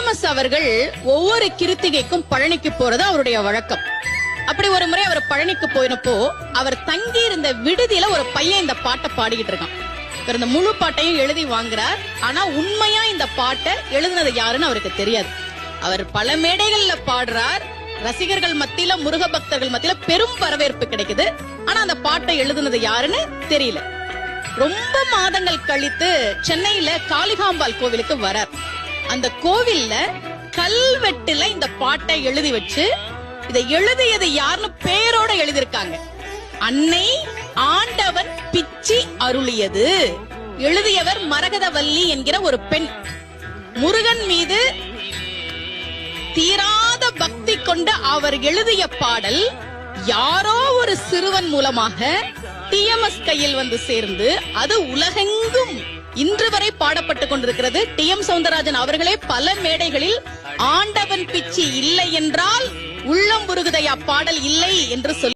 TMS அவர்கள் ஒவ்வொரு கிருத்திகைக்கும் பழனிக்கு போறது அவருடைய வழக்கம். அப்படி ஒரு முறை அவர் பழனிக்கு போயினப்போ அவர் தங்கி இருந்த விடுதியில ஒரு பையன் இந்த பாட்டை பாடிக்கிட்டு இருக்கான். இவர் இந்த முழு பாட்டையும் எழுதி வாங்குறார். ஆனா உண்மையா இந்த பாட்டை எழுதுனது யாருன்னு அவருக்கு தெரியாது. அவர் பல மேடைகள்ல பாடுறார். ரசிகர்கள் மத்தியில, முருக பக்தர்கள் மத்தியில பெரும் வரவேற்பு கிடைக்குது. ஆனா அந்த பாட்டை எழுதுனது யாருன்னு தெரியல. ரொம்ப மாதங்கள் கழித்து சென்னையில காளிகாம்பாள் கோவிலுக்கு வரார். அந்த கோவில்ல கல்வெட்டுல இந்த பாட்டை எழுதி வச்சு, இதை எழுதியது யாருன்னு பேரோட எழுதியிருக்காங்க. அன்னை ஆண்டவன் பிச்சி அருளியது. எழுதியவர் மரகதவல்லி என்கிற ஒரு பெண். முருகன் மீது தீராத பக்தி கொண்ட அவர் எழுதிய பாடல் யாரோ ஒரு சிறுவன் மூலமாக டிஎம்எஸ் கையில் வந்து சேர்ந்து அது உலகெங்கும் இன்று வரை பாடப்பட்டுக் கொண்டிருக்கிறது. டி.எம். சௌந்தரராஜன் அவர்களே பல மேடைகளில் ஆண்டவன் பிச்சி இல்லை என்றால் உள்ளம் உருகுதையா பாடல் இல்லை என்று சொல்லி